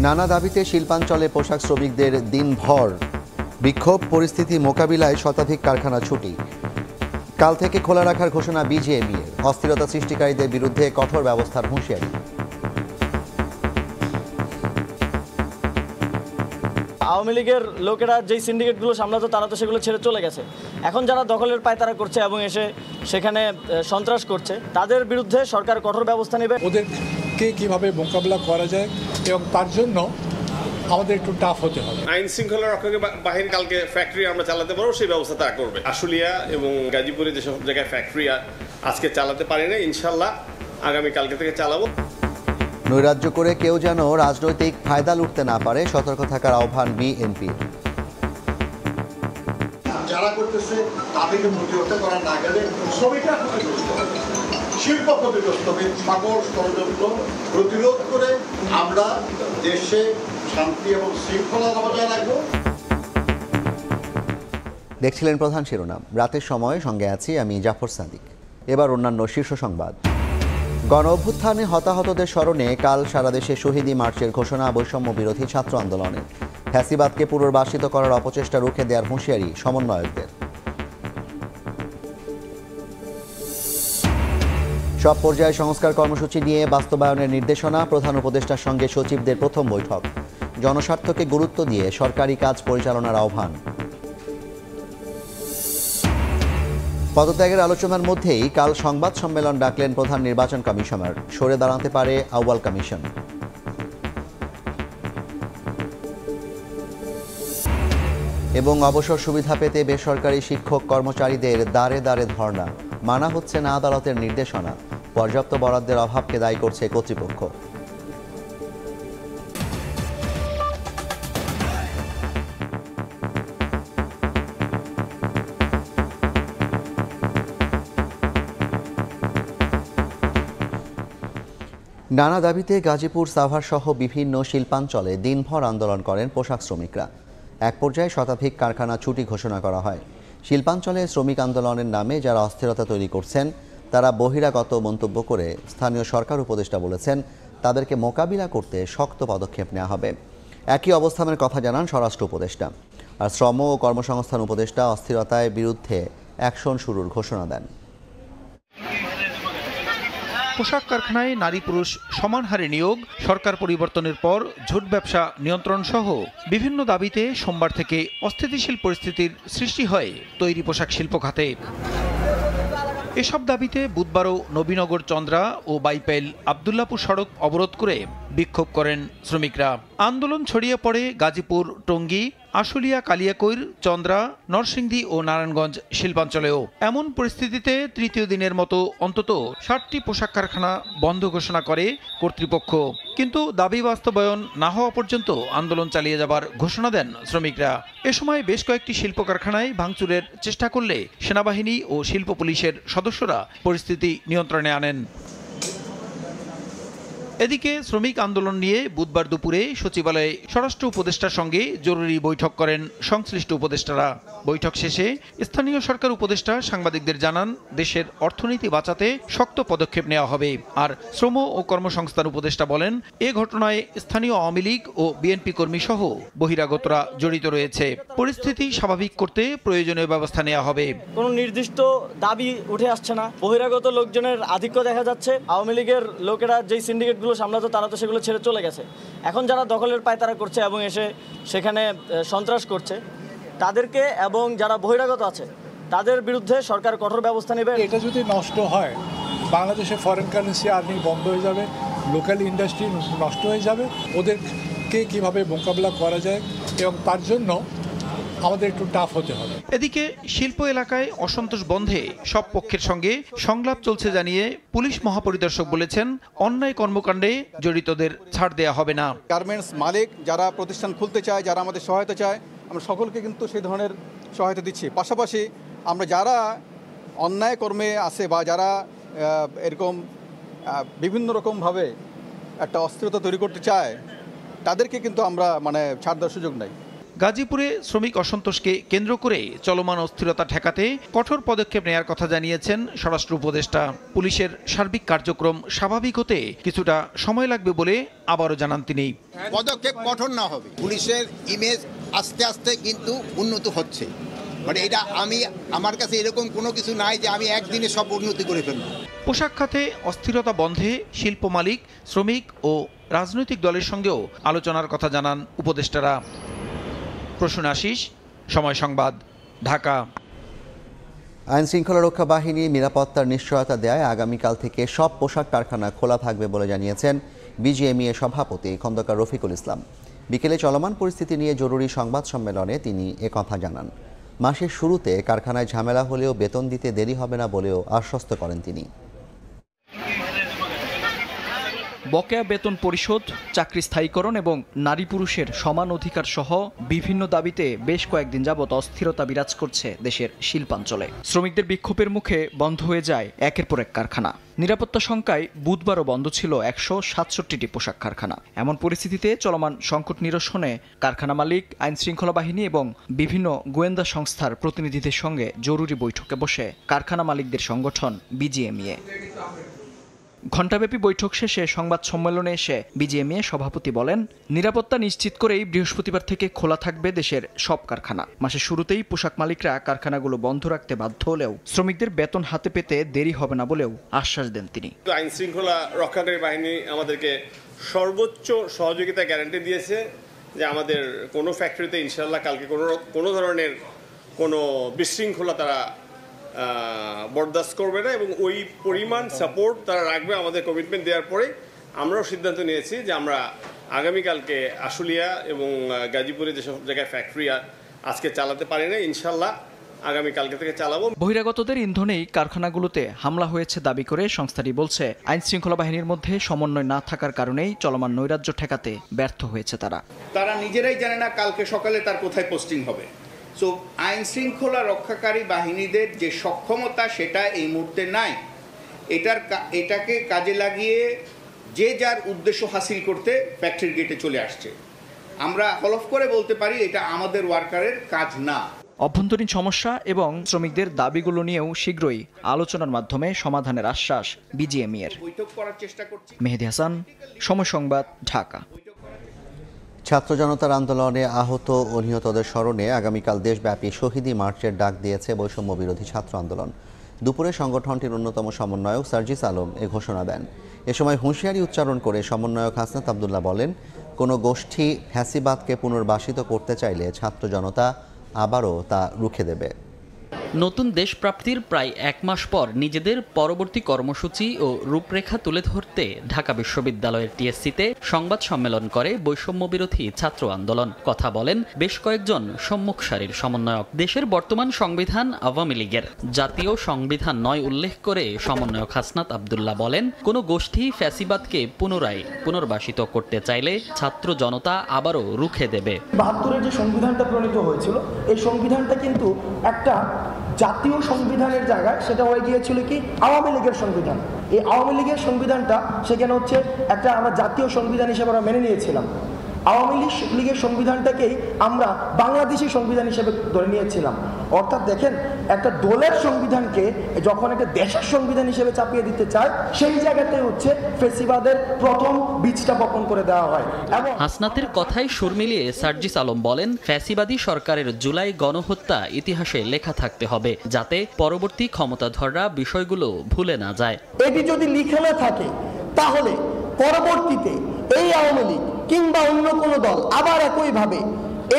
নানা দাবিতে শিল্পাঞ্চলে পোশাক শ্রমিকদের দিনভর বিক্ষোভ, পরিস্থিতি মোকাবিলায় শতাধিক কারখানা ছুটি। কাল থেকে খোলা রাখার ঘোষণা বিজিএমইএর। অস্থিরতা সৃষ্টিকারীদের বিরুদ্ধে কঠোর ব্যবস্থার হুঁশিয়ারি। আওয়ামী লীগের লোকেরা যেই সিন্ডিকেটগুলো সামলাতো তারা তো সেগুলো ছেড়ে চলে গেছে। এখন যারা দখলের পায়তারা করছে এবং এসে সেখানে সন্ত্রাস করছে তাদের বিরুদ্ধে সরকার কঠোর ব্যবস্থা নেবে। ওদেরকে কিভাবে মোকাবিলা করা যায় এবং তার জন্য আমাদের একটু টাফ হতে হবে। আইন শৃঙ্খলা রক্ষক বাহিনী কালকে ফ্যাক্টরি আমরা চালাতে পারবো, সেই ব্যবস্থা তারা করবে। আশুলিয়া এবং গাজীপুরে যেসব জায়গায় ফ্যাক্টরি আজকে চালাতে পারি না, ইনশাল্লাহ আগামী কালকে থেকে চালাবো। নৈরাজ্য করে কেউ যেন রাজনৈতিক ফায়দা লুটতে না পারে, সতর্ক থাকার আহ্বান বিএনপির। যারা করতেছে তাদেরকে প্রতিহত করা না গেলে শ্রমিকরা ক্ষতিগ্রস্ত হবে, শিল্প ক্ষতিগ্রস্ত হবে। সকল ষড়যন্ত্র প্রতিরোধ করে আমরা দেশে শান্তি এবং শৃঙ্খলা বজায় রাখবো। দেখছিলেন প্রধান শিরোনাম। রাতের সময় সঙ্গে আছি আমি জাফর সাদিক। এবার অন্যান্য শীর্ষ সংবাদ। গণ অভ্যুত্থানে হতাহতদের স্মরণে কাল সারা দেশে শহীদি মার্চের ঘোষণা বৈষম্য বিরোধী ছাত্র আন্দোলনের। ফ্যাসিবাদকে পুনর্বাসিত করার অপচেষ্টা রুখে দেওয়ার হুঁশিয়ারি সমন্বয়কদের। সব পর্যায়ে সংস্কার কর্মসূচি নিয়ে বাস্তবায়নের নির্দেশনা। প্রধান উপদেষ্টার সঙ্গে সচিবদের প্রথম বৈঠক। জনস্বার্থকে গুরুত্ব দিয়ে সরকারি কাজ পরিচালনার আহ্বান। পদত্যাগের আলোচনার মধ্যেই কাল সংবাদ সম্মেলন ডাকলেন প্রধান নির্বাচন কমিশনার। সরে দাঁড়াতে পারে আউয়াল কমিশন। এবং অবসর সুবিধা পেতে বেসরকারি শিক্ষক কর্মচারীদের দাঁড়ে দাঁড়ে ধর্ণা। মানা হচ্ছে না আদালতের নির্দেশনা। পর্যাপ্ত বরাদ্দের অভাবকে দায়ী করছে কর্তৃপক্ষ। নানা দাবিতে গাজীপুর, সাভার সহ বিভিন্ন শিল্পাঞ্চলে দিনভর আন্দোলন করেন পোশাক শ্রমিকরা। এক পর্যায়ে শতাধিক কারখানা ছুটি ঘোষণা করা হয়। শিল্পাঞ্চলে শ্রমিক আন্দোলনের নামে যারা অস্থিরতা তৈরি করছেন তারা বহিরাগত মন্তব্য করে স্থানীয় সরকার উপদেষ্টা বলেছেন তাদেরকে মোকাবিলা করতে শক্ত পদক্ষেপ নেওয়া হবে। একই অবস্থানের কথা জানান স্বরাষ্ট্র উপদেষ্টা। আর শ্রম ও কর্মসংস্থান উপদেষ্টা অস্থিরতার বিরুদ্ধে অ্যাকশন শুরুর ঘোষণা দেন। পোশাক কারখানায় নারী পুরুষ সমান হারে নিয়োগ, সরকার পরিবর্তনের পর ঝুট ব্যবসা নিয়ন্ত্রণ সহ বিভিন্ন দাবিতে সোমবার থেকে অস্থিতিশীল পরিস্থিতির সৃষ্টি হয় তৈরি পোশাক শিল্প খাতে। এসব দাবিতে বুধবারও নবীনগর, চন্দ্রা ও বাইপাইল আবদুল্লাপুর সড়ক অবরোধ করে বিক্ষোভ করেন শ্রমিকরা। আন্দোলন ছড়িয়ে পড়ে গাজীপুর, টঙ্গী, আশুলিয়া, কালিয়াকৈর, চন্দ্রা, নরসিংদী ও নারায়ণগঞ্জ শিল্পাঞ্চলেও। এমন পরিস্থিতিতে তৃতীয় দিনের মতো অন্তত 60টি পোশাক কারখানা বন্ধ ঘোষণা করে কর্তৃপক্ষ। কিন্তু দাবি বাস্তবায়ন না হওয়া পর্যন্ত আন্দোলন চালিয়ে যাবার ঘোষণা দেন শ্রমিকরা। এ সময় বেশ কয়েকটি শিল্প কারখানায় ভাঙচুরের চেষ্টা করলে সেনাবাহিনী ও শিল্প পুলিশের সদস্যরা পরিস্থিতি নিয়ন্ত্রণে আনেন। এদিকে শ্রমিক আন্দোলন নিয়ে বুধবার দুপুরে সচিবালয়ে স্বরাষ্ট্র উপদেষ্টার সঙ্গে জরুরি বৈঠক করেন সংশ্লিষ্ট উপদেষ্টারা। বৈঠক শেষে স্থানীয় সরকার উপদেষ্টা সাংবাদিকদের জানান দেশের অর্থনীতি বাঁচাতে শক্ত পদক্ষেপ নেওয়া হবে। আর শ্রম ও কর্মসংস্থান উপদেষ্টা বলেন এ ঘটনায় স্থানীয় আওয়ামী লীগ ও বিএনপি কর্মী সহ বহিরাগতরা জড়িত রয়েছে। পরিস্থিতি স্বাভাবিক করতে প্রয়োজনীয় ব্যবস্থা নেওয়া হবে। কোনো নির্দিষ্ট দাবি উঠে আসছে না। বহিরাগত লোকজনের আধিক্য দেখা যাচ্ছে। আওয়ামী লীগের লোকেরা যেই সিন্ডিকেটগুলো সামলাতো তারা তো সেগুলো ছেড়ে চলে গেছে। এখন যারা দখলের পায়তারা করছে এবং এসে সেখানে সন্ত্রাস করছে তাদেরকে এবং যারা বহিরাগত আছে তাদের বিরুদ্ধে সরকার কঠোর ব্যবস্থা নেবে। এটা যদি নষ্ট হয় বাংলাদেশে ফরেন কারেন্সি আর্নিং বন্ধ হয়ে যাবে, লোকাল ইন্ডাস্ট্রি নষ্ট হয়ে যাবে। ওদেরকে কিভাবে মোকাবিলা করা যায় এবং তার জন্য আমাদের একটু টাফ হতে হবে। এদিকে শিল্প এলাকায় অসন্তোষ বন্ধে সব পক্ষের সঙ্গে সংলাপ চলছে জানিয়ে পুলিশ মহাপরিদর্শক বলেছেন অন্যায় কর্মকাণ্ডে জড়িতদের ছাড় দেয়া হবে না। গার্মেন্টস মালিক যারা প্রতিষ্ঠান খুলতে চায়, যারা আমাদের সহায়তা চায়, আমরা সকলকে কিন্তু সেই ধরনের সহায়তা দিচ্ছি। পাশাপাশি আমরা যারা অন্যায় কর্মে আছে বা যারা এরকম বিভিন্ন রকমভাবে একটা অস্থিরতা তৈরি করতে চায় তাদেরকে কিন্তু আমরা ছাড় দেওয়ার সুযোগ নাই। গাজীপুরে শ্রমিক অসন্তোষকে কেন্দ্র করে চলমান অস্থিরতা ঠেকাতে কঠোর পদক্ষেপ নেয়ার কথা জানিয়েছেন স্বরাষ্ট্র উপদেষ্টা। পুলিশের সার্বিক কার্যক্রম স্বাভাবিক হতে কিছুটা সময় লাগবে বলে আবারও জানান তিনি। পদক্ষেপ কঠোর না হবে, পুলিশের ইমেজ আস্তে আস্তে কিন্তু উন্নত হচ্ছে। মানে এটা আমার কাছে এরকম কোনো কিছু নাই যে আমি একদিনে সব উন্নতি করে ফেলব। পোশাক খাতে অস্থিরতা বন্ধে শিল্প মালিক, শ্রমিক ও রাজনৈতিক দলের সঙ্গেও আলোচনার কথা জানান উপদেষ্টারা। প্রসূন আশিস, সময় সংবাদ, ঢাকা। আইন শৃঙ্খলা রক্ষা বাহিনী নিরাপত্তার নিশ্চয়তা দেয় আগামীকাল থেকে সব পোশাক কারখানা খোলা থাকবে বলে জানিয়েছেন বিজিএমইএ সভাপতি খন্দকার রফিকুল ইসলাম। বিকেলে চলমান পরিস্থিতি নিয়ে জরুরি সংবাদ সম্মেলনে তিনি একথা জানান। মাসের শুরুতে কারখানায় ঝামেলা হলেও বেতন দিতে দেরি হবে না বলেও আশ্বস্ত করেন তিনি। বকেয়া বেতন পরিশোধ, চাকরি স্থায়ীকরণ এবং নারী পুরুষের সমান অধিকার সহ বিভিন্ন দাবিতে বেশ কয়েকদিন যাবৎ অস্থিরতা বিরাজ করছে দেশের শিল্পাঞ্চলে। শ্রমিকদের বিক্ষোভের মুখে বন্ধ হয়ে যায় একের পর এক কারখানা। নিরাপত্তা শঙ্কায় বুধবারও বন্ধ ছিল 167টি পোশাক কারখানা। এমন পরিস্থিতিতে চলমান সংকট নিরসনে কারখানা মালিক, আইন শৃঙ্খলা বাহিনী এবং বিভিন্ন গোয়েন্দা সংস্থার প্রতিনিধিদের সঙ্গে জরুরি বৈঠকে বসে কারখানা মালিকদের সংগঠন বিজিএমইএ। ঘণ্টাব্যাপী বৈঠক শেষে সংবাদ সম্মেলনে এসে বিজিএমইএ সভাপতি বলেন, নিরাপত্তা নিশ্চিত করেই বৃহস্পতিবার থেকে খোলা থাকবে দেশের সব কারখানা। মাসের শুরুতেই পোশাক মালিকরা কারখানাগুলো বন্ধ রাখতে বাধ্য হলেও শ্রমিকদের বেতন হাতে পেতে দেরি হবে না বলেও আশ্বাস দেন তিনি। আইন শৃঙ্খলা রক্ষাকারী বাহিনী আমাদেরকে সর্বোচ্চ সহযোগিতা গ্যারান্টি দিয়েছে যে আমাদের কোনো ফ্যাক্টরিতে ইনশাল্লাহ কালকে কোনো ধরনের কোনো বিশৃঙ্খলা তারা বরদাস্ত করবে না এবং ওই পরিমাণ সাপোর্ট তারা রাখবে। আমাদের কমিটমেন্ট দেওয়ার পরে আমরাও সিদ্ধান্ত নিয়েছি যে আমরা আগামীকালকে আশুলিয়া এবং গাজীপুরে যেসব জায়গায় ফ্যাক্টরি আজকে চালাতে পারি না, ইনশাল্লাহ আগামীকালকে থেকে চালাবো। বহিরাগতদের ইন্ধনেই কারখানাগুলোতে হামলা হয়েছে দাবি করে সংস্থাটি বলছে, আইন শৃঙ্খলা বাহিনীর মধ্যে সমন্বয় না থাকার কারণেই চলমান নৈরাজ্য ঠেকাতে ব্যর্থ হয়েছে তারা নিজেরাই জানে না কালকে সকালে তার কোথায় পোস্টিং হবে। সো আইন শৃঙ্খলা রক্ষাকারী বাহিনীদের যে সক্ষমতা সেটা এই মুহূর্তে নাই। এটাকে কাজে লাগিয়ে যে যার উদ্দেশ্য হাসিল করতে ফ্যাক্টরি গেটে চলে আসছে। আমরা হলফ করে বলতে পারি এটা আমাদের ওয়ার্কারের কাজ না। অভ্যন্তরীণ সমস্যা এবং শ্রমিকদের দাবিগুলো নিয়েও শীঘ্রই আলোচনার মাধ্যমে সমাধানের আশ্বাস বিজিএমইএর। বৈঠক করার চেষ্টা করছি। মেহেদী হাসান, সময় সংবাদ, ঢাকা। ছাত্র জনতার আন্দোলনে আহত ও নিহতদের স্মরণে আগামীকাল দেশব্যাপী শহীদি মার্চের ডাক দিয়েছে বৈষম্য বিরোধী ছাত্র আন্দোলন। দুপুরে সংগঠনটির অন্যতম সমন্বয়ক সার্জিস আলম এ ঘোষণা দেন। এ সময় হুঁশিয়ারি উচ্চারণ করে সমন্বয়ক হাসনাত আবদুল্লাহ বলেন, কোনো গোষ্ঠী ফ্যাসিবাদকে পুনর্বাসিত করতে চাইলে ছাত্র জনতা আবারও তা রুখে দেবে। নতুন দেশ প্রাপ্তির প্রায় এক মাস পর নিজেদের পরবর্তী কর্মসূচি ও রূপরেখা তুলে ধরতে ঢাকা বিশ্ববিদ্যালয়ের টিএসসিতে সংবাদ সম্মেলন করে বৈষম্য বিরোধী ছাত্র আন্দোলন। কথা বলেন বেশ কয়েকজন সম্মুখ সারির সমন্বয়ক। দেশের বর্তমান সংবিধান আওয়ামী লীগের, জাতীয় সংবিধান নয় উল্লেখ করে সমন্বয়ক হাসনাত আবদুল্লাহ বলেন, কোনো গোষ্ঠী ফ্যাসিবাদকে পুনর্বাসিত করতে চাইলে ছাত্র জনতা আবারও রুখে দেবে। ৭২-এর যে সংবিধানটা প্রণীত হয়েছিল, এই সংবিধানটা কিন্তু একটা জাতীয় সংবিধানের জায়গায় সেটা হয়ে গিয়েছিল কি আওয়ামী লীগের সংবিধান। এই আওয়ামী লীগের সংবিধানটা সেখানে হচ্ছে একটা আমরা জাতীয় সংবিধান হিসেবে আমরা মেনে নিয়েছিলাম। আওয়ামী লীগের সংবিধানটাকেই আমরা বাংলাদেশি সংবিধান হিসেবে ধরে নিয়েছিলাম। অর্থাৎ দেখেন, একটা দলের সংবিধানকে যখন একটা দেশের সংবিধান হিসেবে চাপিয়ে দিতে চায়, সেই জায়গাতে হচ্ছে ফ্যাসিবাদের প্রথম বীজটা বপন করে দেওয়া হয়। এবং হাসনাতের কথায় সুর মিলিয়ে সার্জিস আলম বলেন, ফ্যাসিবাদী সরকারের জুলাই গণহত্যা ইতিহাসে লেখা থাকতে হবে, যাতে পরবর্তী ক্ষমতাধররা বিষয়গুলো ভুলে না যায়। এটি যদি লিখে না থাকে তাহলে পরবর্তীতে এই আওয়ামী লীগ কিংবা অন্য কোনো দল আবার একইভাবে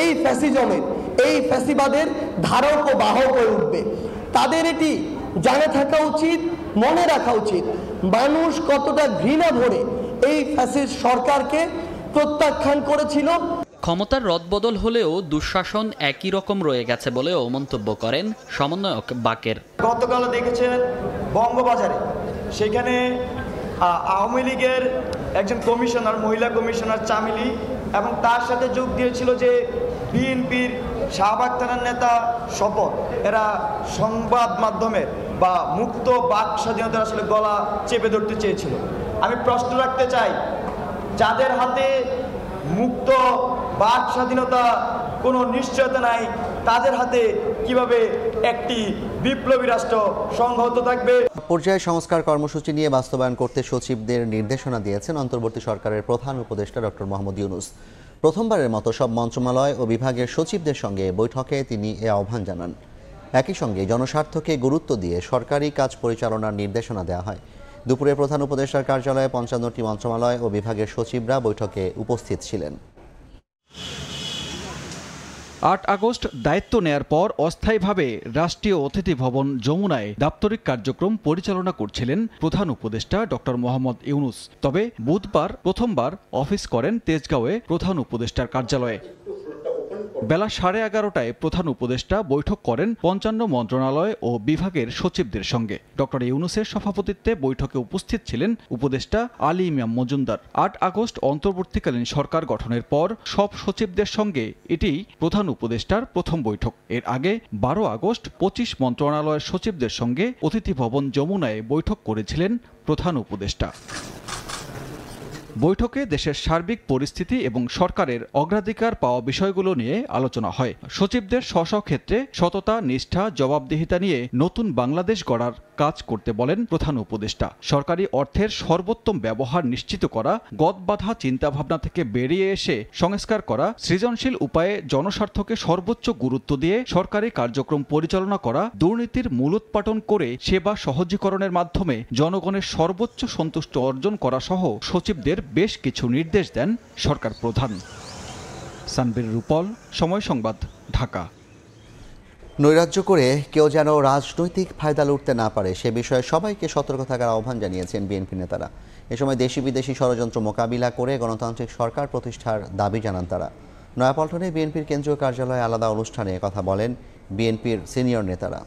এই ফ্যাসিজমের, এই ফ্যাসিবাদের ধারক ও বাহক হয়ে উঠবে। তাদের এটি জানা থাকা উচিত, মনে রাখা উচিত, মানুষ কতটা ঘৃণা ভরে এই ফ্যাসিস্ট সরকারকে প্রত্যাখ্যান করেছিল। ক্ষমতার রদবদল হলেও দুঃশাসন একই রকম রয়ে গেছে বলেও মন্তব্য করেন সমন্বয়ক বাকের। গতকাল দেখেছেন বঙ্গবাজারে, সেখানে আওয়ামী লীগের একজন কমিশনার, মহিলা কমিশনার চামিলি, এবং তার সাথে যোগ দিয়েছিল যে বিএনপির শাহবাগ থানার নেতা শপথ। এরা সংবাদ মাধ্যমের বা মুক্ত বাক স্বাধীনতার আসলে গলা চেপে ধরতে চেয়েছিল। আমি প্রশ্ন রাখতে চাই, যাদের হাতে মুক্ত বাক স্বাধীনতা কোনো নিশ্চয়তা নাই তাদের হাতে কিভাবে একটি বিপ্লবী রাষ্ট্র সংহত থাকবে। পর্যায়ে সংস্কার কর্মসূচি নিয়ে বাস্তবায়ন করতে সচিবদের নির্দেশনা দিয়েছেন অন্তর্বর্তী সরকারের প্রধান উপদেষ্টা ডক্টর মোহাম্মদ ইউনূস। প্রথমবারের মতো সব মন্ত্রণালয় ও বিভাগের সচিবদের সঙ্গে বৈঠকে তিনি এ আহ্বান জানান। একই সঙ্গে জনস্বার্থকে গুরুত্ব দিয়ে সরকারি কাজ পরিচালনার নির্দেশনা দেওয়া হয়। দুপুরে প্রধান উপদেষ্টার কার্যালয়ে ৫৫টি মন্ত্রণালয় ও বিভাগের সচিবরা বৈঠকে উপস্থিত ছিলেন। ৮ আগস্ট দায়িত্ব নেয়ার পর অস্থায়ীভাবে রাষ্ট্রীয় অতিথি ভবন যমুনায় দাপ্তরিক কার্যক্রম পরিচালনা করছিলেন প্রধান উপদেষ্টা ডক্টর মোহাম্মদ ইউনূস। তবে বুধবার প্রথমবার অফিস করেন তেজগাঁওয়ে প্রধান উপদেষ্টার কার্যালয়ে। বেলা 11:30টায় প্রধান উপদেষ্টা বৈঠক করেন ৫৫ মন্ত্রণালয় ও বিভাগের সচিবদের সঙ্গে। ডক্টর ইউনূসের সভাপতিত্বে বৈঠকে উপস্থিত ছিলেন উপদেষ্টা আলী ইমাম মজুমদার। ৮ আগস্ট অন্তর্বর্তীকালীন সরকার গঠনের পর সব সচিবদের সঙ্গে এটি প্রধান উপদেষ্টার প্রথম বৈঠক। এর আগে ১২ আগস্ট ২৫ মন্ত্রণালয়ের সচিবদের সঙ্গে অতিথি ভবন যমুনায় বৈঠক করেছিলেন প্রধান উপদেষ্টা। বৈঠকে দেশের সার্বিক পরিস্থিতি এবং সরকারের অগ্রাধিকার পাওয়া বিষয়গুলো নিয়ে আলোচনা হয়। সচিবদের স্ব ক্ষেত্রে সততা, নিষ্ঠা, জবাবদিহিতা নিয়ে নতুন বাংলাদেশ গড়ার কাজ করতে বলেন প্রধান উপদেষ্টা। সরকারি অর্থের সর্বোত্তম ব্যবহার নিশ্চিত করা, গদবাঁধা চিন্তাভাবনা থেকে বেরিয়ে এসে সংস্কার করা, সৃজনশীল উপায়ে জনস্বার্থকে সর্বোচ্চ গুরুত্ব দিয়ে সরকারি কার্যক্রম পরিচালনা করা, দুর্নীতির মূলোৎপাটন করে সেবা সহজীকরণের মাধ্যমে জনগণের সর্বোচ্চ সন্তুষ্টি অর্জন করা সহ সচিবদের বেশ কিছু নির্দেশ দেন সরকার প্রধান। সানবীর রূপল, সময় সংবাদ, ঢাকা। নৈরাজ্য করে কেউ যেন রাজনৈতিক ফায়দা লুটতে না পারে সে বিষয়ে সবাইকে সতর্ক থাকার আহ্বান জানিয়েছেন বিএনপি নেতারা। এ সময় দেশি বিদেশি ষড়যন্ত্র মোকাবিলা করে গণতান্ত্রিক সরকার প্রতিষ্ঠার দাবি জানান তারা। নয়াপল্টনে বিএনপির কেন্দ্রীয় কার্যালয়ে আলাদা অনুষ্ঠানে কথা বলেন বিএনপির সিনিয়র নেতারা।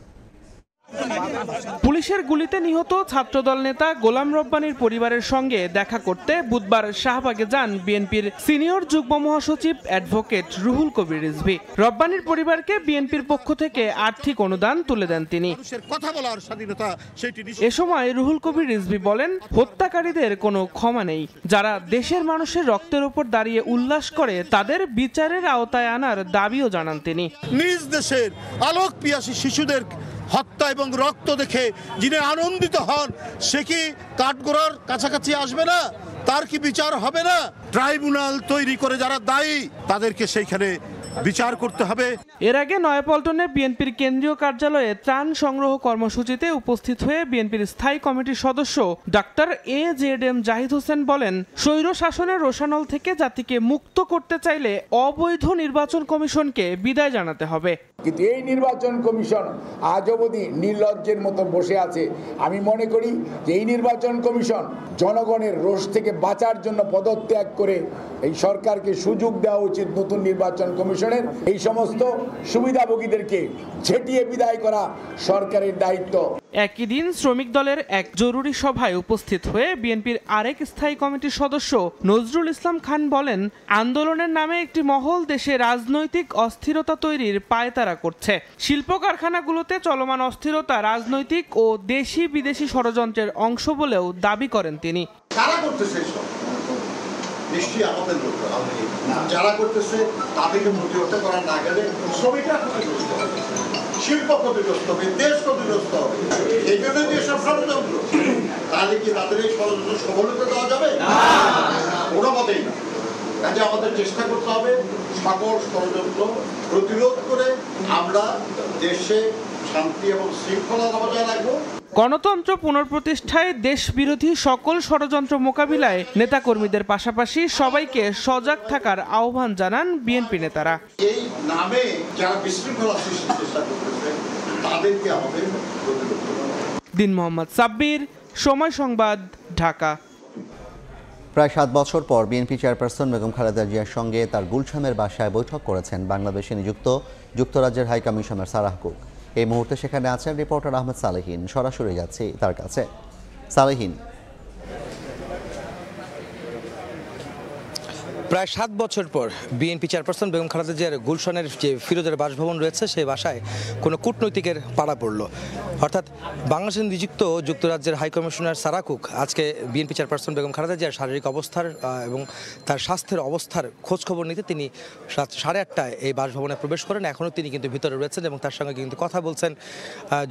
পুলিশের গুলিতে নিহত ছাত্রদল নেতা গোলাম রব্বানীর পরিবারের সঙ্গে দেখা করতে বুধবার শাহবাগে যান বিএনপির সিনিয়র যুগ্ম মহাসচিব অ্যাডভোকেট রুহুল কবির রিজভী। রব্বানীর পরিবারকে বিএনপির পক্ষ থেকে আর্থিক অনুদান তুলে দেন তিনি। এ সময় রুহুল কবির রিজভী বলেন, হত্যাকারীদের কোনো ক্ষমা নেই। যারা দেশের মানুষের রক্তের উপর দাঁড়িয়ে উল্লাস করে তাদের বিচারের আওতায় আনার দাবিও জানান তিনি। নিজ দেশের আলোক পিয়াসী শিশুদের হত্যা এবং রক্ত দেখে যিনি আনন্দিত হন সে কি কাঠগোড়ার কাছাকাছি আসবে না? তার কি বিচার হবে না? ট্রাইব্যুনাল তৈরি করে যারা দায়ী তাদেরকে সেইখানে বিচার করতে হবে। এর আগে নয়াপল্টনে বিএনপির কেন্দ্রীয় কার্যালয়ে ত্রাণ সংগ্রহ কর্মসূচিতে উপস্থিত হয়ে বিএনপির স্থায়ী কমিটির সদস্য ডাক্তার AJM জাহিদ হোসেন বলেন, স্বৈর শাসনের রোষানল থেকে জাতিকে মুক্ত করতে চাইলে অবৈধ নির্বাচন কমিশনকে বিদায় জানাতে হবে। কিন্তু এই নির্বাচন কমিশন আজ অবধি নির্লজ্জের মতো বসে আছে। আমি মনে করি যে এই নির্বাচন কমিশন জনগণের রোষ থেকে বাঁচার জন্য পদত্যাগ করে এই সরকারকে সুযোগ দেওয়া উচিত। নতুন নির্বাচন কমিশনের এই সমস্ত সুবিধাভোগীদেরকে ঝেঁটিয়ে বিদায় করা সরকারের দায়িত্ব। একই দিন শ্রমিক দলের এক জরুরি সভায় উপস্থিত হয়ে বিএনপির আরেক স্থায়ী কমিটির সদস্য নজরুল ইসলাম খান বলেন, আন্দোলনের নামে একটি মহল দেশে রাজনৈতিক অস্থিরতা তৈরির পায়তারা করছে। শিল্প কারখানাগুলোতে চলমান অস্থিরতা রাজনৈতিক ও দেশি বিদেশি ষড়যন্ত্রের অংশ বলেও দাবি করেন তিনি। কারা করতেছে নিশ্চয়ই আমাদের লোক, যারা করতেছে তাদেরকে প্রতিহত করা না গেলে ছবিটা ক্ষতিগ্রস্ত হবে, শিল্প ক্ষতিগ্রস্ত হবে, দেশ ক্ষতিগ্রস্ত হবে। এই জন্য যেসব ষড়যন্ত্র, তাহলে কি তাদের এই ষড়যন্ত্র সফলতা দেওয়া যাবে? কোনো মতেই না। কাজে আমাদের চেষ্টা করতে হবে সকল ষড়যন্ত্র প্রতিরোধ করে আমরা দেশে শান্তি এবং শৃঙ্খলা বজায় রাখবো। গণতন্ত্র পুনঃপ্রতিষ্ঠায় দেশ বিরোধী সকল ষড়যন্ত্র মোকাবিলায় নেতাকর্মীদের পাশাপাশি সবাইকে সজাগ থাকার আহ্বান জানান বিএনপি নেতারা। এই নামে যারা বিশৃঙ্খলা সৃষ্টির চেষ্টা করতেছে তাদেরকে আমাদের প্রতিরোধ করতে হবে। দিন মোহাম্মদ সাব্বির, সময় সংবাদ, ঢাকা। প্রায় 7 বছর পর বিএনপি চেয়ারপারসন বেগম খালেদা জিয়ার সঙ্গে তার গুলশানের বাসায় বৈঠক করেছেন বাংলাদেশে নিযুক্ত যুক্তরাজ্যের হাই কমিশনার সারাহ কুক। এই মুহূর্তে সেখানে আছেন রিপোর্টার আহমেদ সালেহীন। সরাসরি যাচ্ছি তার কাছে। সালেহীন, প্রায় 7 বছর পর বিএনপি চেয়ারপারসন বেগম খালেদা জিয়ার গুলশানের যে ফিরোজের বাসভবন রয়েছে সেই বাসায় কোনো কূটনৈতিকের পাড়া পড়ল। অর্থাৎ বাংলাদেশে নিযুক্ত যুক্তরাজ্যের হাইকমিশনার সারা কুক আজকে বিএনপি চেয়ারপারসন বেগম খালেদা জিয়ার শারীরিক অবস্থার এবং তার স্বাস্থ্যের অবস্থার খোঁজখবর নিতে তিনি রাত 8:30টায় এই বাসভবনে প্রবেশ করেন। এখনও তিনি কিন্তু ভিতরে রয়েছেন এবং তার সঙ্গে কিন্তু কথা বলছেন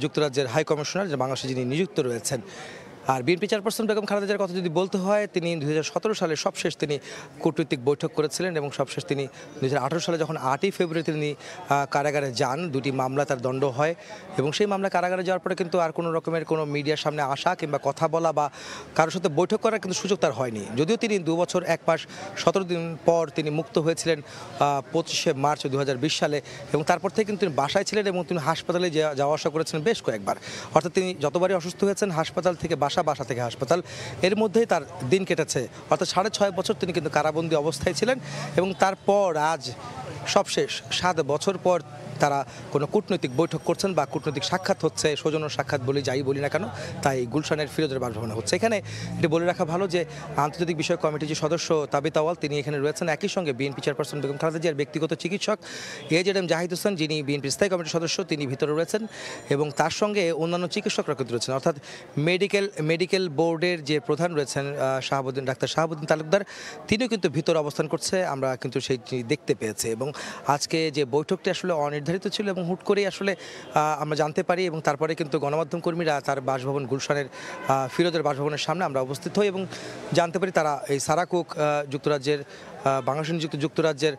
যুক্তরাজ্যের হাইকমিশনার, যে বাংলাদেশে যিনি নিযুক্ত রয়েছেন। আর বিএনপি চেয়ারপারসন বেগম খালেদা জিয়ার কথা যদি বলতে হয়, তিনি 2017 সালে সবশেষ তিনি কূটনৈতিক বৈঠক করেছিলেন এবং সবশেষ তিনি 2018 সালে যখন 8ই ফেব্রুয়ারি তিনি কারাগারে যান, 2টি মামলা তার দণ্ড হয় এবং সেই মামলা কারাগারে যাওয়ার পরে কিন্তু আর কোনো রকমের কোনো মিডিয়ার সামনে আসা কিংবা কথা বলা বা কারোর সাথে বৈঠক করার কিন্তু সুযোগ তার হয়নি। যদিও তিনি 2 বছর 1 মাস 17 দিন পর তিনি মুক্ত হয়েছিলেন 25শে মার্চ 2020 সালে এবং তারপর থেকে কিন্তু তিনি বাসায় ছিলেন এবং তিনি হাসপাতালে যাওয়া আসা করেছিলেন বেশ কয়েকবার। অর্থাৎ তিনি যতবারই অসুস্থ হয়েছেন হাসপাতাল থেকে বাসা থেকে হাসপাতাল, এর মধ্যেই তার দিন কেটেছে। অর্থাৎ 6.5 বছর তিনি কিন্তু কারাবন্দী অবস্থায় ছিলেন এবং তারপর আজ সবশেষ 7 বছর পর তারা কোনো কূটনৈতিক বৈঠক করছেন বা কূটনৈতিক সাক্ষাৎ হচ্ছে, সৌজন্য সাক্ষাৎ বলি যাই বলি না কেন, তাই গুলশানের ফিরোজের বাসভবনে হচ্ছে। এখানে এটি বলে রাখা ভালো যে আন্তর্জাতিক বিষয়ক কমিটির যে সদস্য তাবিত আউয়াল তিনি এখানে রয়েছেন, একই সঙ্গে বিএনপি চেয়ারপারসন বেগম খালেদা জিয়ার ব্যক্তিগত চিকিৎসক এজেডএম জাহিদ হোসেন যিনি বিএনপির স্থায়ী কমিটির সদস্য তিনি ভিতরে রয়েছেন এবং তার সঙ্গে অন্যান্য চিকিৎসকরা কিন্তু রয়েছেন। অর্থাৎ মেডিকেল বোর্ডের যে প্রধান রয়েছেন ডাক্তার শাহাবুদ্দিন তালুকদার তিনিও কিন্তু ভিতরে অবস্থান করছে, আমরা কিন্তু সেই দেখতে পেয়েছি। এবং আজকে যে বৈঠকটি আসলে অনির্ধারিত ছিল এবং হুট করেই আসলে আমরা জানতে পারি এবং তারপরে কিন্তু গণমাধ্যম কর্মীরা তার বাসভবন গুলশানের ফিরোজের বাসভবনের সামনে আমরা উপস্থিত হই এবং জানতে পারি তারা এই সারা কুক যুক্তরাজ্যের বাংলাদেশ নিযুক্ত যুক্তরাজ্যের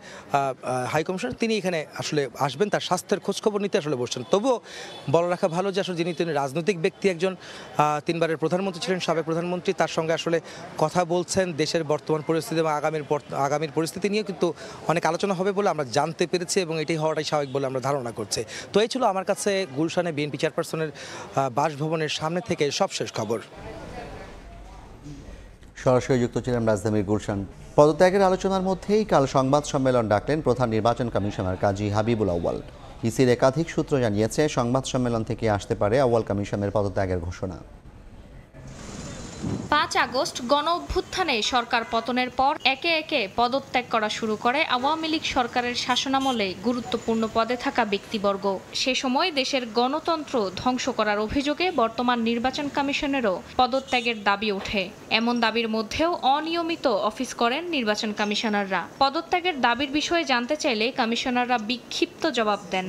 হাইকমিশনার তিনি এখানে আসলে আসবেন, তার স্বাস্থ্যের খোঁজখবর নিতে আসলে বসছেন। তবুও বলা রাখা ভালো যে আসলে তিনি রাজনৈতিক ব্যক্তি, একজন 3 বারের প্রধানমন্ত্রী ছিলেন, সাবেক প্রধানমন্ত্রী, তার সঙ্গে আসলে কথা বলছেন দেশের বর্তমান পরিস্থিতি এবং আগামীর পরিস্থিতি নিয়ে কিন্তু অনেক আলোচনা হবে বলে আমরা জানতে পেরেছি এবং এটাই হওয়াটাই স্বাভাবিক বলে আমরা ধারণা করছি। তো এই ছিল আমার কাছে গুলশানে বিএনপি চেয়ারপারসনের বাসভবনের সামনে থেকে সবশেষ খবর। সরাসরি যুক্ত ছিলেন রাজধানীর গুলশান। পদত্যাগের আলোচনার মধ্যেই কাল সংবাদ সম্মেলন ডাকলেন প্রধান নির্বাচন কমিশনার কাজী হাবিবুল আউয়াল। ইসির একাধিক সূত্র জানিয়েছে সংবাদ সম্মেলন থেকে আসতে পারে আউয়াল কমিশনের পদত্যাগের ঘোষণা। 5 আগস্ট গণ অভ্যুত্থানে সরকার পতনের পর একে একে পদত্যাগ করা শুরু করে আওয়ামী লীগ সরকারের শাসনামলে গুরুত্বপূর্ণ পদে থাকা ব্যক্তিবর্গ। সে সময় দেশের গণতন্ত্র ধ্বংস করার অভিযোগে বর্তমান নির্বাচন কমিশনেরও পদত্যাগের দাবি ওঠে। এমন দাবির মধ্যেও অনিয়মিত অফিস করেন নির্বাচন কমিশনাররা। পদত্যাগের দাবির বিষয়ে জানতে চাইলে কমিশনাররা বিক্ষিপ্ত জবাব দেন।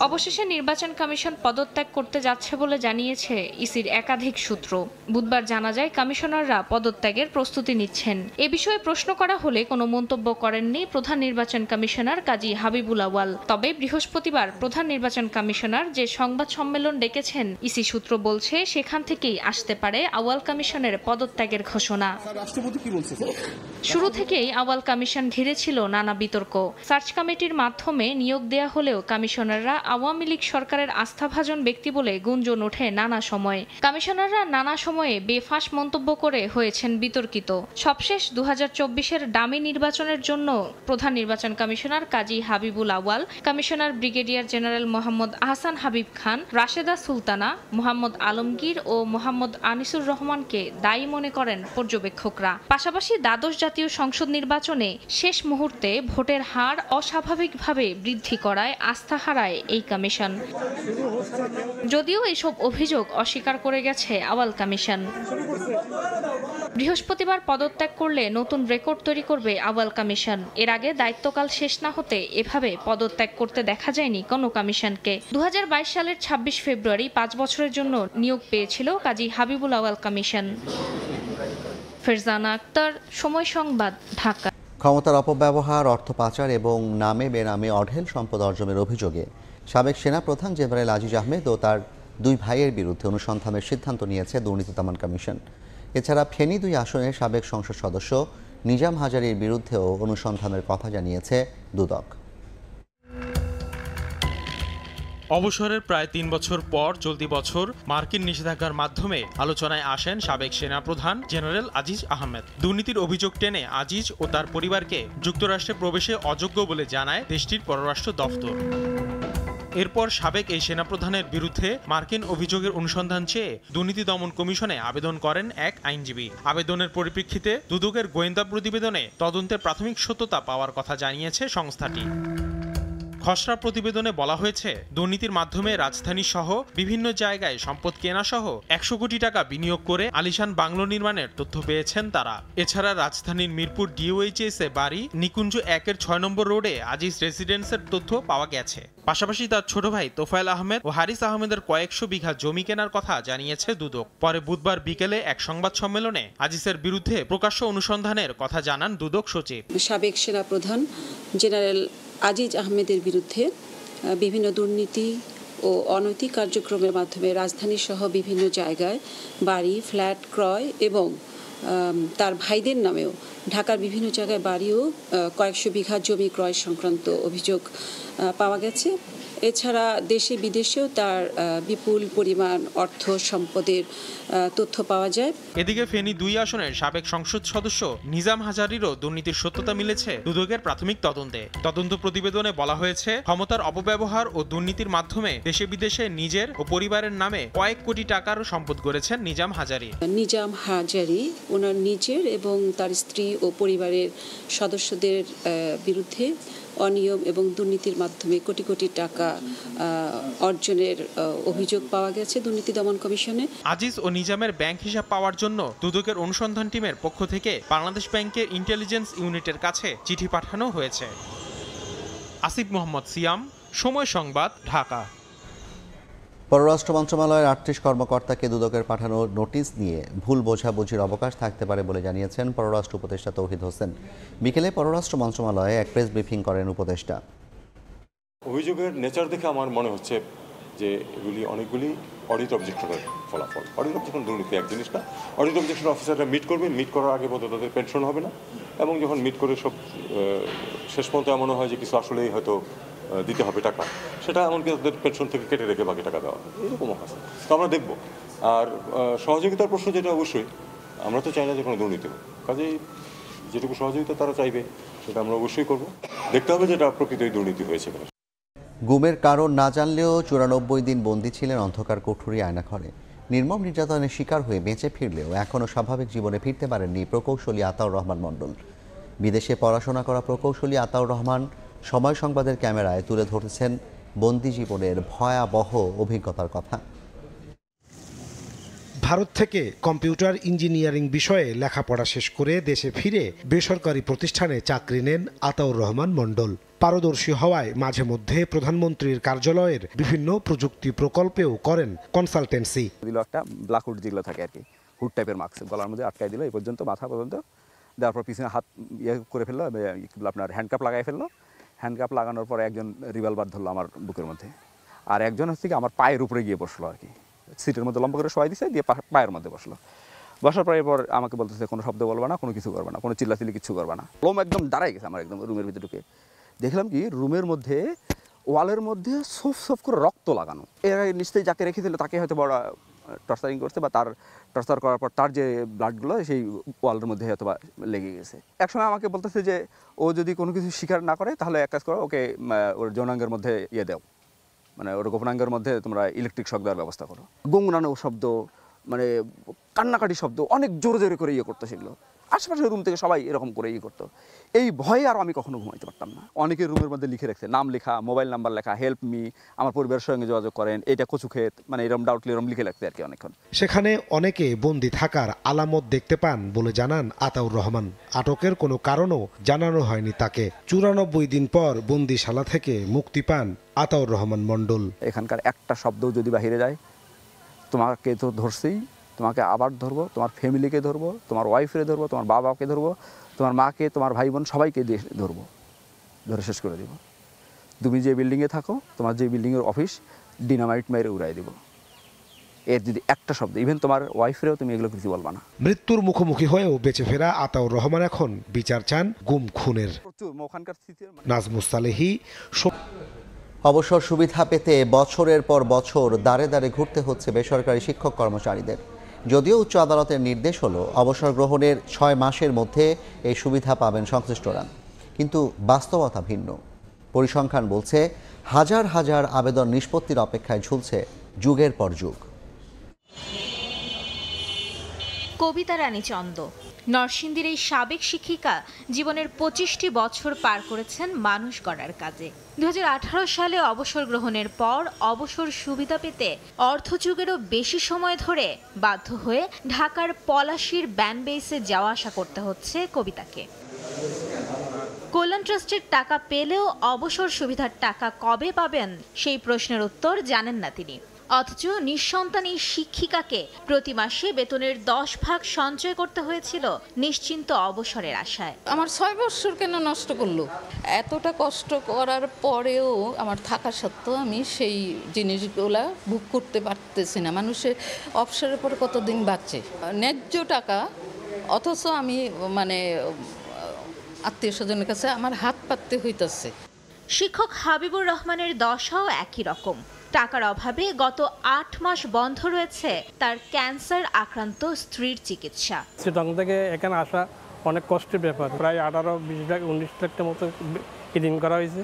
অবশেষে নির্বাচন কমিশন পদত্যাগ করতে যাচ্ছে বলে জানিয়েছে ইসির একাধিক সূত্র। বুধবার জানা যায় কমিশনাররা পদত্যাগের প্রস্তুতি নিচ্ছেন। এ বিষয়ে প্রশ্ন করা হলে কোনো মন্তব্য করেননি প্রধান নির্বাচন কমিশনার কাজী হাবিবুল আউয়াল। তবে বৃহস্পতিবার প্রধান নির্বাচন কমিশনার যে সংবাদ সম্মেলন ডেকেছেন ইসি সূত্র বলছে সেখান থেকেই আসতে পারে আউয়াল কমিশনের পদত্যাগের ঘোষণা। শুরু থেকেই আউয়াল কমিশন ঘিরে ছিল নানা বিতর্ক। সার্চ কমিটির মাধ্যমে নিয়োগ দেয়া হলেও কমিশনাররা আওয়ামী লীগ সরকারের আস্থাভাজন ব্যক্তি বলে গুঞ্জন ওঠে নানা সময়ে। কমিশনাররা নানা সময়ে বেফাঁস মন্তব্য করে হয়েছেন বিতর্কিত। সবশেষ 2024-এর ডামি নির্বাচনের জন্য প্রধান নির্বাচন commissioner Kazi Habibul Awal, commissioner brigadier general Mohammad Ahsan Habib Khan, Rasheda Sultana, Mohammad Alamgir ও মোহাম্মদ আনিসুর রহমানকে দায়ী মনে করেন পর্যবেক্ষকরা। পাশাপাশি দ্বাদশ জাতীয় সংসদ নির্বাচনে শেষ মুহূর্তে ভোটের হার অস্বাভাবিকভাবে বৃদ্ধি করায় আস্থা হারায় এই কমিশন। যদিও এসব অভিযোগ অস্বীকার করে গেছে আউয়াল কমিশন। বৃহস্পতিবার পদত্যাগ করলে নতুন রেকর্ড তৈরি করবে আউয়াল কমিশন। এর আগে দায়িত্বকাল শেষ না হতে এভাবে পদত্যাগ করতে দেখা যায়নি কোনো কমিশনকে। 2022 সালের 26 ফেব্রুয়ারি 5 বছরের জন্য নিয়োগ পেয়েছিল কাজী হাবিবুল আউয়াল কমিশন। ফেরজানা আক্তার, সময় সংবাদ, ঢাকা। ক্ষমতার অপব্যবহার, অর্থ পাচার এবং নামে বেনামে অঢেল সম্পদ অর্জনের অভিযোগে সাবেক সেনাপ্রধান জেনারেল আজিজ আহমেদ ও তার 2 ভাইয়ের বিরুদ্ধে অনুসন্ধানের সিদ্ধান্ত নিয়েছে দুর্নীতি দমন কমিশন। এছাড়া ফেনী 2 আসনের সাবেক সংসদ সদস্য নিজাম হাজারীর বিরুদ্ধেও অনুসন্ধানের কথা জানিয়েছে দুদক। অবসরের প্রায় 3 বছর পর চলতি বছর মার্কিন নিষেধাজ্ঞার মাধ্যমে আলোচনায় আসেন সাবেক সেনাপ্রধান জেনারেল আজিজ আহমেদ। দুর্নীতির অভিযোগ টেনে আজিজ ও তার পরিবারকে যুক্তরাষ্ট্রে প্রবেশে অযোগ্য বলে জানায় দেশটির পররাষ্ট্র দফতর। এরপর সাবেক এই সেনাপ্রধানের বিরুদ্ধে মার্কিন অভিযোগের অনুসন্ধান চেয়ে দুর্নীতি দমন কমিশনে আবেদন করেন এক আইনজীবী। আবেদনের পরিপ্রেক্ষিতে দুদকের গোয়েন্দা প্রতিবেদনে তদন্তের প্রাথমিক সত্যতা পাওয়ার কথা জানিয়েছে সংস্থাটি। খসড়া প্রতিবেদনে বলা হয়েছে, দুর্নীতির মাধ্যমে রাজধানী সহ বিভিন্ন জায়গায় সম্পদ কেনা সহ 100 কোটি টাকা বিনিয়োগ করে আলিশান বাংলো নির্মাণের তথ্য পেয়েছেন তারা। এছাড়া রাজধানীর মিরপুর DOHS এ বাড়ি নিকুঞ্জ 1-এর 6 নম্বর রোডে আজিজ রেসিডেন্সের তথ্য পাওয়া গেছে। পাশাপাশি তার ছোট ভাই তোফায়েল আহমেদ ও হারিস আহমেদের কয়েকশো বিঘা জমি কেনার কথা জানিয়েছে দুদক। পরে বুধবার বিকেলে এক সংবাদ সম্মেলনে আজিজের বিরুদ্ধে প্রকাশ্য অনুসন্ধানের কথা জানান দুদক সচিব। সাবেক সেনাপ্রধান জেনারেল আজিজ আহমেদের বিরুদ্ধে বিভিন্ন দুর্নীতি ও অনৈতিক কার্যক্রমের মাধ্যমে রাজধানী সহ বিভিন্ন জায়গায় বাড়ি ফ্ল্যাট ক্রয় এবং তার ভাইদের নামেও ঢাকার বিভিন্ন জায়গায় বাড়িও কয়েকশো বিঘা জমি ক্রয় সংক্রান্ত অভিযোগ পাওয়া গেছে। এছাড়া দেশে বিদেশেও তার বিপুল পরিমাণ অর্থ সম্পদের তথ্য পাওয়া যায়। এদিকে ফেনী 2 আসনের সাবেক সংসদ সদস্য নিজাম হাজারীরও দুর্নীতির সত্যতা মিলেছে দুদকের প্রাথমিক তদন্তে। তদন্ত প্রতিবেদনে বলা হয়েছে, ক্ষমতার অপব্যবহার ও দুর্নীতির মাধ্যমে দেশে বিদেশে নিজের ও পরিবারের নামে কয়েক কোটি টাকার সম্পদ গড়েছেন নিজাম হাজারী। নিজাম হাজারী ওনার নিজের এবং তার স্ত্রী ও পরিবারের সদস্যদের বিরুদ্ধে অনিয়ম এবং দুর্নীতির মাধ্যমে কোটি কোটি টাকা অর্জনের অভিযোগ পাওয়া গেছে দুর্নীতি দমন কমিশনে। আজিজ ও নিজামের ব্যাংক হিসাব পাওয়ার জন্য দুদকের অনুসন্ধান টিমের পক্ষ থেকে বাংলাদেশ ব্যাংকের ইন্টেলিজেন্স ইউনিটের কাছে চিঠি পাঠানো হয়েছে। আসিফ মোহাম্মদ সিয়াম, সময় সংবাদ, ঢাকা। পররাষ্ট্র মন্ত্রণালয়ের 38 কর্মকর্তাকে দুদকের পাঠানো নোটিশ নিয়ে ভুল বোঝাবুঝির অবকাশ থাকতে পারে বলে জানিয়েছেন পররাষ্ট্র উপদেষ্টা তৌহিদ হোসেন। বিকেলে পররাষ্ট্র মন্ত্রণালয়ে এক প্রেস ব্রিফিং করেন উপদেষ্টা। অভিযোগের নেচার দেখে আমার মনে হচ্ছে যে এগুলি অনেকগুলি অডিট অবজেকশনের ফলাফল। অডিট অবজেকশন দুর্নীতি এক জিনিস না। অডিট অবজেকশন অফিসাররা মিট করবেন, মিট করার আগে বোধহয় তাদের পেনশন হবে না, এবং যখন মিট করে সব শেষ পর্যন্ত এমনও হয় যে কিছু আসলেই হয়তো দিতে হবে টাকা, সেটা এমনকি তাদের পেনশন থেকে কেটে রেখে বাকি টাকা দেওয়া, এরকমও আছে। তো আমরা দেখব। আর সহযোগিতার প্রশ্ন যেটা, অবশ্যই আমরা তো চাই না যে কোনো দুর্নীতি হোক, কাজেই যেটুকু সহযোগিতা তারা চাইবে সেটা আমরা অবশ্যই করব। দেখতে হবে যে এটা প্রকৃতই দুর্নীতি হয়েছে কিনা। গুমের কারণ না জানলেও 94 দিন বন্দী ছিলেন অন্ধকার কুঠুরি আয়নাঘরে। নির্মম নির্যাতনের শিকার হয়ে বেঁচে ফিরলেও এখনও স্বাভাবিক জীবনে ফিরতে পারেননি প্রকৌশলী আতাউর রহমান মণ্ডল। বিদেশে পড়াশোনা করা প্রকৌশলী আতাউর রহমান সময় সংবাদের ক্যামেরায় তুলে ধরেছেন বন্দি জীবনের ভয়াবহ অভিজ্ঞতার কথা। ভারত থেকে কম্পিউটার ইঞ্জিনিয়ারিং বিষয়ে লেখাপড়া শেষ করে দেশে ফিরে বেসরকারি প্রতিষ্ঠানে চাকরি নেন আতাউর রহমান মণ্ডল। পারদর্শী হওয়ায় মাঝে মধ্যে প্রধানমন্ত্রীর কার্যালয়ের বিভিন্ন প্রযুক্তি প্রকল্পেও করেন কনসালটেন্সি। একটা ব্ল্যাক হুড যেগুলো থাকে আর কি, হুড টাইপের মাস্ক গলার মধ্যে আটকাই দিল এই পর্যন্ত, মাথা পর্যন্ত দেওয়ার পর পিছনে হাত ইয়ে করে ফেললো, আপনার হ্যান্ডকাপ লাগাই ফেললো। হ্যান্ডকাপ লাগানোর পরে একজন রিভলভার ধরলো আমার বুকের মধ্যে, আর একজন হচ্ছে কি আমার পায়ের উপরে গিয়ে বসলো আর কি, সিটের মধ্যে লম্বা করে শোয়াই দিছে, দিয়ে পায়ের মধ্যে বসলো। বসার পর এরপর আমাকে বলতেছে কোনো শব্দ বলবে না, কোনো কিছু করবে না, কোনো চিল্লাচিল্লি কিছু করবে না। লোম একদম দাঁড়াই গেছে আমার একদম রুমের ভিতরে ঢুকে। দেখলাম কি রুমের মধ্যে ওয়ালের মধ্যে সফ সফ করে রক্ত লাগানো। এর আগে নিশ্চয়ই যাকে রেখেছিল তাকে হয়তো বড় টর্চারিং করছে, বা তার টর্চার করার পর তার যে ব্লাডগুলো সেই ওয়ালের মধ্যে হয়তো বা লেগে গেছে। একসময় আমাকে বলতেছে যে ও যদি কোনো কিছু স্বীকার না করে তাহলে এক কাজ করো, ওকে ওর যৌনাঙ্গের মধ্যে ইয়ে দাও, মানে ওর গোপনাঙ্গের মধ্যে তোমরা ইলেকট্রিক শক দেওয়ার ব্যবস্থা করো। গুনগুনানো শব্দ, মানে কান্নাকাটি শব্দ, অনেক জোরে জোরে করে ইয়ে করতো সেগুলো। আশেপাশের রুম থেকে সবাই এরকম করে ইয়ে করতো। এই ভয়ে আর আমি কখনো ঘুমাইতে পারতাম না। অনেকের রুমের মধ্যে লিখে রাখছে, নাম লেখা, মোবাইল নাম্বার লেখা, হেল্প মি, আমার পরিবারের সঙ্গে যোগাযোগ করেন, এটা কচুক্ষেত, মানে এরকম ডাউটলি এরকম লিখে রাখছে আর কি অনেকক্ষণ। সেখানে অনেকে বন্দি থাকার আলামত দেখতে পান বলে জানান আতাউর রহমান। আটকের কোনো কারণও জানানো হয়নি তাকে। 94 দিন পর বন্দিশালা থেকে মুক্তি পান আতাউর রহমান মণ্ডল। এখানকার একটা শব্দও যদি বাহিরে যায়, তোমাকে তো ধরছেই, তোমাকে আবার ধরবো, তোমার ফ্যামিলিকে ধরবো, তোমার ওয়াইফকে ধরবো, তোমার বাবাকে ধরবো, তোমার মাকে, তোমার ভাই বোন সবাইকে ধরবো, ধরে শেষ করে দেবো। তুমি যে বিল্ডিংয়ে থাকো, তোমার যে বিল্ডিংয়ের অফিস ডিনামাইট মেরে উড়াই দেবো। এর যদি একটা শব্দ, ইভেন তোমার ওয়াইফেরও তুমি এগুলো কিছু বলবা না। মৃত্যুর মুখোমুখি হয়েও বেঁচে ফেরা আতাউর রহমান এখন বিচার চান গুম খুনের। নাজমুস সালেহী। অবসর সুবিধা পেতে বছরের পর বছর দাঁড়ে দাঁড়ে ঘুরতে হচ্ছে বেসরকারি শিক্ষক কর্মচারীদের। যদিও উচ্চ আদালতের নির্দেশ হলো অবসর গ্রহণের 6 মাসের মধ্যে এই সুবিধা পাবেন সংশ্লিষ্টরা, কিন্তু বাস্তবতা ভিন্ন। পরিসংখ্যান বলছে হাজার হাজার আবেদন নিষ্পত্তির অপেক্ষায় ঝুলছে যুগের পর যুগ। কবিতা রানী চন্দ নরসিংদীর এই সাবেক শিক্ষিকা জীবনের 25টি বছর পার করেছেন মানুষ গড়ার কাজে। 2018 সালে অবসর গ্রহণের পর অবসর সুবিধা পেতে অর্ধযুগেরও বেশি সময় ধরে বাধ্য হয়ে ঢাকার পলাশীর ব্যানবেইসে যাওয়া আসা করতে হচ্ছে কবিতাকে। কল্যাণ ট্রাস্টের টাকা পেলেও অবসর সুবিধার টাকা কবে পাবেন সেই প্রশ্নের উত্তর জানেন না তিনি। অথচ নিঃসন্তান এই শিক্ষিকাকে প্রতি মাসে বেতনের 10 ভাগ সঞ্চয় করতে হয়েছিল নিশ্চিন্ত অবসরের আশায়। আমার 6 বছর কেন নষ্ট করলো? এতটা কষ্ট করার পরেও আমার থাকা সত্ত্বেও আমি সেই জিনিসগুলা ভোগ করতে পারতেছি না। মানুষের অবসরের পর কতদিন বাঁচে, ন্যায্য টাকা, অথচ আমি আত্মীয় স্বজনের কাছে আমার হাত পাততে হইতেছে। শিক্ষক হাবিবুর রহমানের দশাও একই রকম। টাকার অভাবে গত 8 মাস বন্ধ রয়েছে তার ক্যান্সার আক্রান্ত স্ত্রীর চিকিৎসা। চিটাং থেকে এখানে আসা অনেক কষ্টের ব্যাপার। প্রায় 18-20 লাখ 19 লাখের মতো ঋণ করা হয়েছে।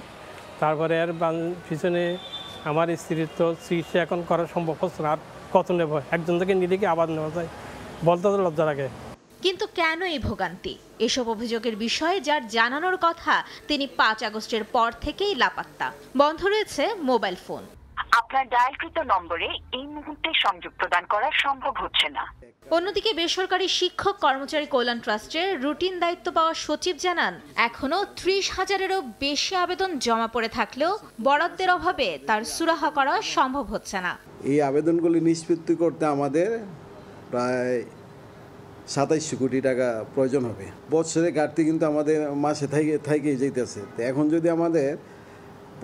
তারপরে এর পিছনে আমার স্ত্রীর তো চিকিৎসা এখন করা সম্ভব হচ্ছে না। আর কত নেব? একজন থেকে নিলে কি আবার নেওয়া যায়? বলতে তো লজ্জা লাগে। কিন্তু কেন এই ভোগান্তি? এসব অভিযোগের বিষয়ে যার জানানোর কথা তিনি 5 আগস্টের পর থেকেই লাপাত্তা। বন্ধ রয়েছে মোবাইল ফোন। আপনার ডায়ালকৃত নম্বরে এই মুহূর্তে সংযোগ প্রদান করা সম্ভব হচ্ছে না। অন্যদিকে বেসরকারি শিক্ষক কর্মচারী কল্যাণ ট্রাস্টের রুটিন দায়িত্ব পাওয়া সচিব জানান, এখনো 30,000-এরও বেশি আবেদন জমা পড়ে থাকলেও বরাদ্দের অভাবে তার সুরাহা করা সম্ভব হচ্ছে না। এই আবেদনগুলি নিষ্পত্তি করতে আমাদের প্রায় 27 কোটি টাকা প্রয়োজন হবে। বছরে ঘাটতি কিন্তু আমাদের মাসে থেকেই যেতেছে। এখন যদি আমাদের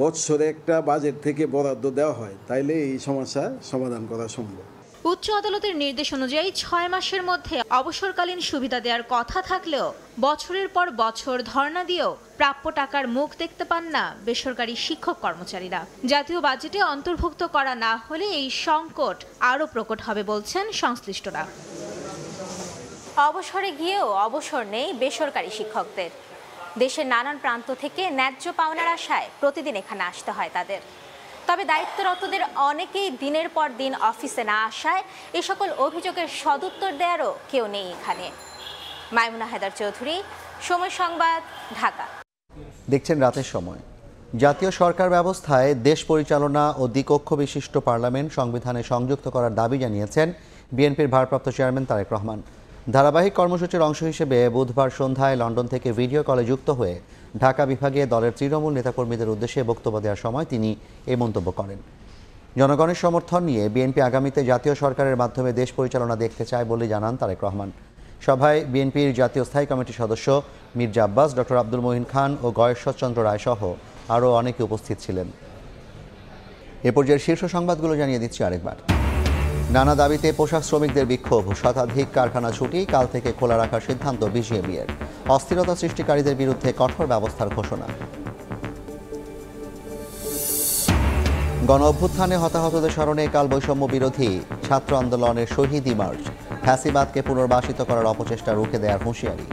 বছরে একটা বাজেট থেকে বরাদ্দ দেওয়া হয় তাইলে এই সমস্যা সমাধান করা সম্ভব। উচ্চ আদালতের নির্দেশ অনুযায়ী 6 মাসের মধ্যে অবসরকালীন সুবিধা দেওয়ার কথা থাকলেও বছরের পর বছর ধর্ণা দিয়েও প্রাপ্য টাকার মুখ দেখতে পান না বেসরকারি শিক্ষক কর্মচারীরা। জাতীয় বাজেটে অন্তর্ভুক্ত করা না হলে এই সংকট আরও প্রকট হবে বলছেন সংশ্লিষ্টরা। অবসরে গিয়েও অবসর নেই বেসরকারি শিক্ষকদের। দেশের নানান প্রান্ত থেকে ন্যায্য পাওনার আশায় প্রতিদিন এখানে আসতে হয় তাদের। তবে দায়িত্বরতদের অনেকেই দিনের পর দিন অফিসে না আসায় এ সকল অভিযোগের সদুত্তর দেওয়ারও কেউ নেই এখানে। মাইমুনা হায়দার চৌধুরী, সময় সংবাদ, ঢাকা। দেখছেন রাতের সময়। জাতীয় সরকার ব্যবস্থায় দেশ পরিচালনা ও দ্বিকক্ষ বিশিষ্ট পার্লামেন্ট সংবিধানে সংযুক্ত করার দাবি জানিয়েছেন বিএনপির ভারপ্রাপ্ত চেয়ারম্যান তারেক রহমান। ধারাবাহিক কর্মসূচির অংশ হিসেবে বুধবার সন্ধ্যায় লন্ডন থেকে ভিডিও কলে যুক্ত হয়ে ঢাকা বিভাগে দলের তৃণমূল নেতাকর্মীদের উদ্দেশ্যে বক্তব্য দেওয়ার সময় তিনি এই মন্তব্য করেন। জনগণের সমর্থন নিয়ে বিএনপি আগামীতে জাতীয় সরকারের মাধ্যমে দেশ পরিচালনা দেখতে চায় বলে জানান তারেক রহমান। সভায় বিএনপির জাতীয় স্থায়ী কমিটির সদস্য মির্জা আব্বাস, ডক্টর আব্দুল মঈন খান ও গয়েশ্বরচন্দ্র রায় সহ আরও অনেকে উপস্থিত ছিলেন। এ পর্যায়ের শীর্ষ সংবাদগুলো জানিয়ে দিচ্ছি আরেকবার। নানা দাবিতে পোশাক শ্রমিকদের বিক্ষোভ, শতাধিক কারখানা ছুটি, কাল থেকে খোলা রাখার সিদ্ধান্ত বিজিএমইএর। অস্থিরতা সৃষ্টিকারীদের বিরুদ্ধে কঠোর ব্যবস্থার ঘোষণা। গণ অভ্যুত্থানে হতাহতদের স্মরণে কাল বৈষম্য বিরোধী ছাত্র আন্দোলনের শহীদি মার্চ। ফ্যাসিবাদকে পুনর্বাসিত করার অপচেষ্টা রুখে দেওয়ার হুঁশিয়ারি।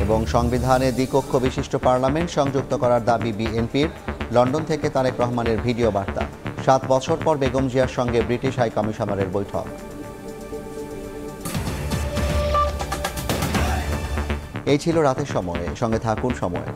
এবং সংবিধানে দ্বিকক্ষ বিশিষ্ট পার্লামেন্ট সংযুক্ত করার দাবি বিএনপির। লন্ডন থেকে তারেক রহমানের ভিডিও বার্তা। 7 বছর পর বেগম জিয়ার সঙ্গে ব্রিটিশ হাই কমিশনারের বৈঠক। এই ছিল রাতের সময়ে। সঙ্গে থাকুন সময়।